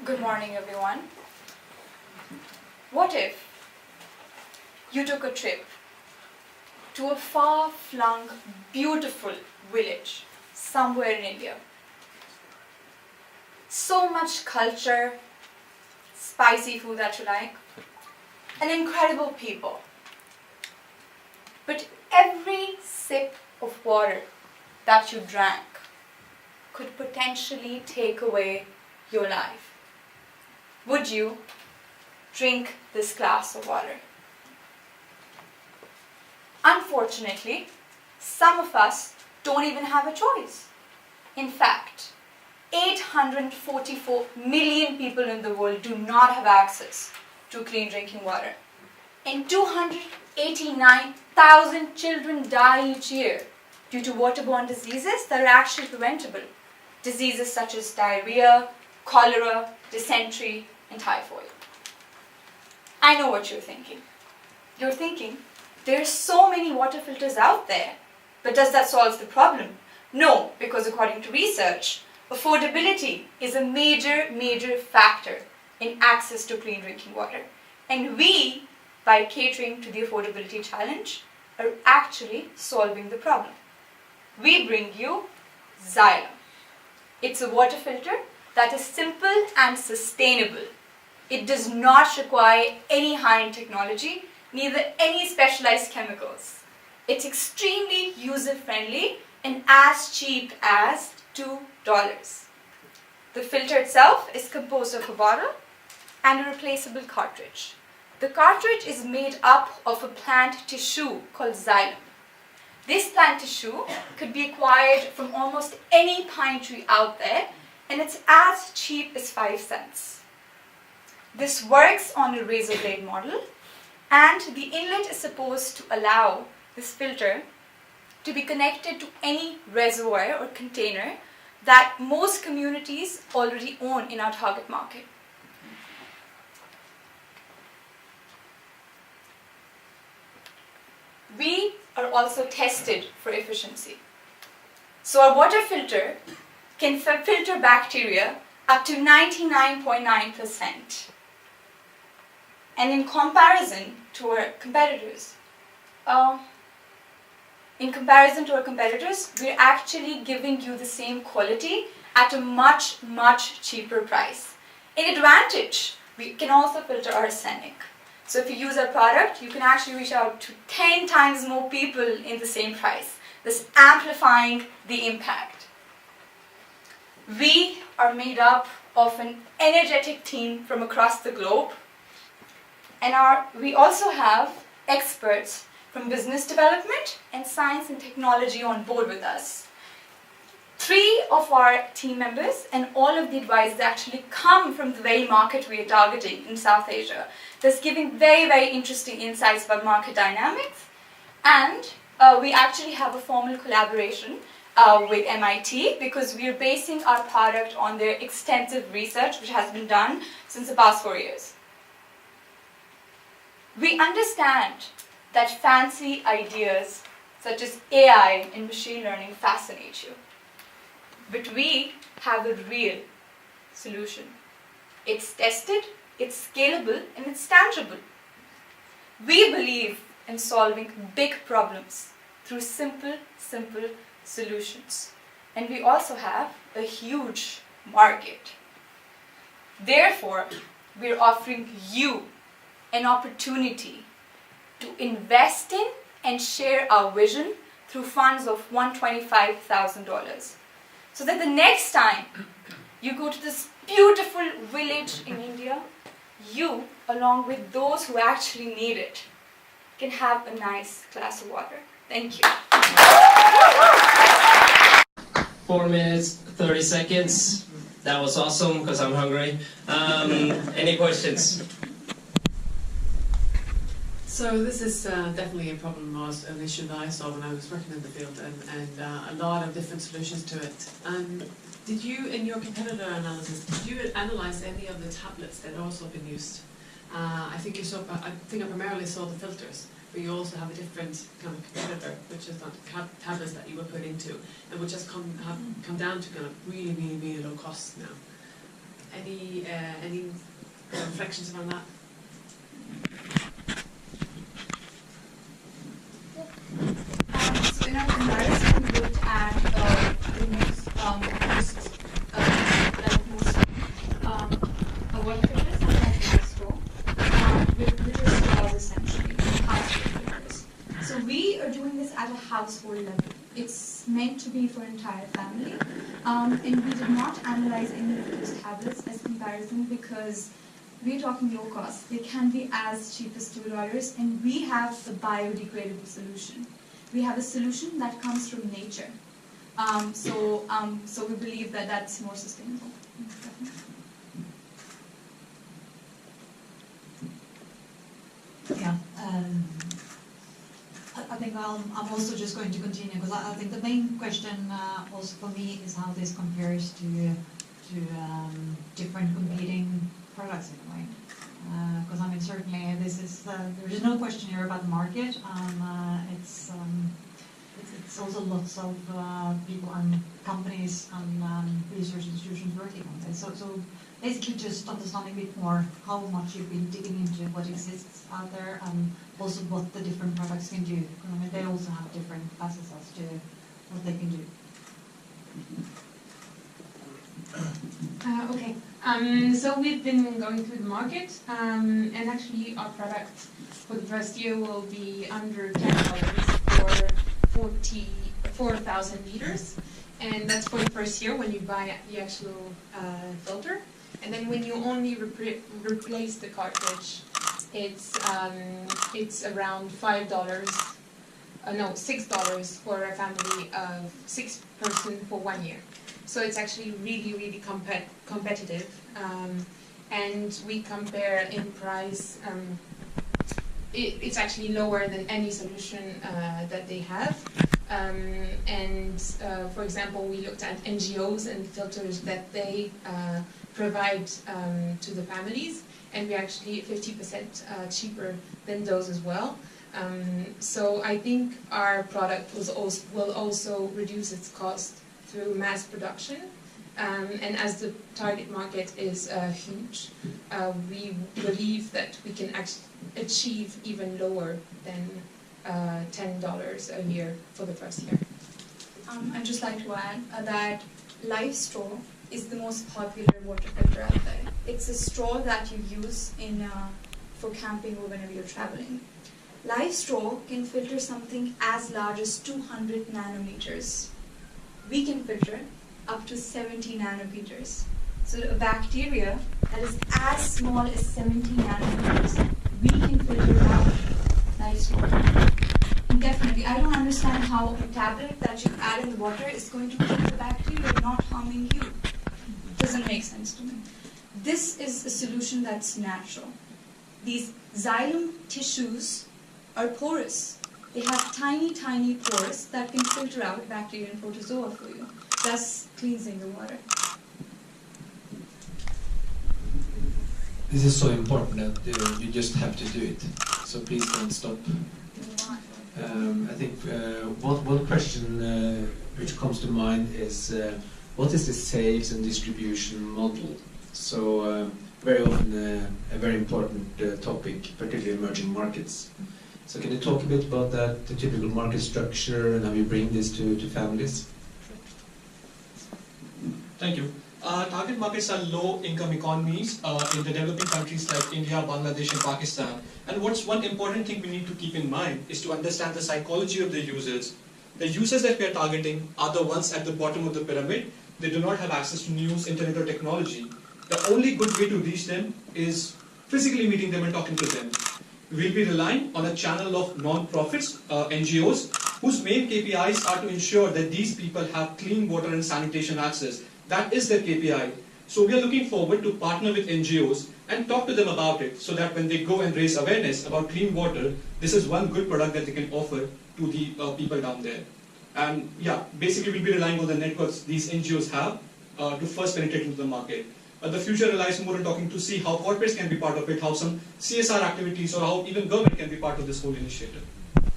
Good morning, everyone. What if you took a trip to a far-flung, beautiful village somewhere in India? So much culture, spicy food that you like, and incredible people. But every sip of water that you drank could potentially take away your life. Would you drink this glass of water? Unfortunately, some of us don't even have a choice. In fact, 844 million people in the world do not have access to clean drinking water. And 289,000 children die each year due to waterborne diseases that are actually preventable. Diseases such as diarrhea, cholera, dysentery, and typhoid. I know what you're thinking. You're thinking, there are so many water filters out there, but does that solve the problem? No, because according to research, affordability is a major factor in access to clean drinking water. And we, by catering to the affordability challenge, are actually solving the problem. We bring you Xyla. It's a water filter that is simple and sustainable. It does not require any high-end technology, neither any specialized chemicals. It's extremely user-friendly and as cheap as $2. The filter itself is composed of a bottle and a replaceable cartridge. The cartridge is made up of a plant tissue called xylem. This plant tissue could be acquired from almost any pine tree out there, and it's as cheap as 5 cents. This works on a razor blade model, and the inlet is supposed to allow this filter to be connected to any reservoir or container that most communities already own in our target market. We are also tested for efficiency. So our water filter can filter bacteria up to 99.9%. And in comparison to our competitors, we're actually giving you the same quality at a much cheaper price. In advantage, we can also filter arsenic. So if you use our product, you can actually reach out to 10 times more people in the same price, thus amplifying the impact. We are made up of an energetic team from across the globe, and we also have experts from business development and science and technology on board with us. 3 of our team members and all of the advisors actually come from the very market we are targeting in South Asia, thus giving very interesting insights about market dynamics. And we actually have a formal collaboration with MIT because we are basing our product on their extensive research which has been done since the past 4 years. We understand that fancy ideas such as AI and machine learning fascinate you. But we have a real solution. It's tested, it's scalable, and it's tangible. We believe in solving big problems through simple solutions. And we also have a huge market. Therefore, we're offering you an opportunity to invest in and share our vision through funds of $125,000. So that the next time you go to this beautiful village in India, you, along with those who actually need it, can have a nice glass of water. Thank you. 4 minutes, 30 seconds. That was awesome because I'm hungry. Any questions? So this is definitely a problem, was an issue that I saw when I was working in the field, and a lot of different solutions to it. Did you, in your competitor analysis, did you analyze any of the tablets that also been used? I think I primarily saw the filters, but you also have a different kind of competitor, which is the tablets that you were put into, and which has come down to kind of really low cost now. Any reflections on that? So in our comparison, we looked at the water filters and like straw with filter straws essentially, household filters. So we are doing this at a household level. It's meant to be for entire family, and we did not analyze any of those tablets as comparison because we're talking low cost. They can be as cheap as $2, and we have a biodegradable solution. We have a solution that comes from nature. So we believe that that's more sustainable. Yeah, I think I'm also just going to continue because I think the main question also for me is how this compares to different competing products in a way. Because I mean certainly this is there is no question here about the market. It's also lots of people and companies and research institutions working on this. So basically just understanding a bit more how much you've been digging into what exists out there and also what the different products can do. I mean, they also have different facets as to what they can do. Okay, so we've been going through the market, and actually our product for the first year will be under $10 for 4,000 liters, and that's for the first year when you buy the actual filter. And then when you only replace the cartridge, it's around $6 for a family of 6 person for 1 year. So it's actually really competitive, and we compare in price. It's actually lower than any solution that they have. For example, we looked at NGOs and filters that they provide to the families, and we're actually 50% cheaper than those as well. So I think our product will also reduce its cost through mass production, and as the target market is huge, we believe that we can achieve even lower than $10 a year for the first year. I'd just like to add that Live Straw is the most popular water filter out there. It's a straw that you use for camping or whenever you're traveling. Live Straw can filter something as large as 200 nanometers. We can filter up to 70 nanometers. So a bacteria that is as small as 70 nanometers, we can filter it out. Live Straw. Definitely. I don't understand how a tablet that you add in the water is going to kill the bacteria, not harming you. Doesn't make sense to me. This is a solution that's natural. These xylem tissues are porous. They have tiny pores that can filter out bacteria and protozoa for you, thus cleansing the water. This is so important that you just have to do it. So please don't stop. I think one question which comes to mind is what is the sales and distribution model? So very often a very important topic, particularly emerging markets. So can you talk a bit about that, the typical market structure, and how you bring this to families? Thank you. Target markets are low-income economies in the developing countries like India, Bangladesh, and Pakistan. And what's one important thing we need to keep in mind is to understand the psychology of the users. The users that we are targeting are the ones at the bottom of the pyramid. They do not have access to news, internet, or technology. The only good way to reach them is physically meeting them and talking to them. We'll be relying on a channel of non-profits, NGOs, whose main KPIs are to ensure that these people have clean water and sanitation access. That is their KPI. So we are looking forward to partner with NGOs and talk to them about it so that when they go and raise awareness about clean water, this is one good product that they can offer to the people down there. And yeah, basically we'll be relying on the networks these NGOs have to first penetrate into the market. The future relies more on talking to see how corporates can be part of it, how some CSR activities or how even government can be part of this whole initiative.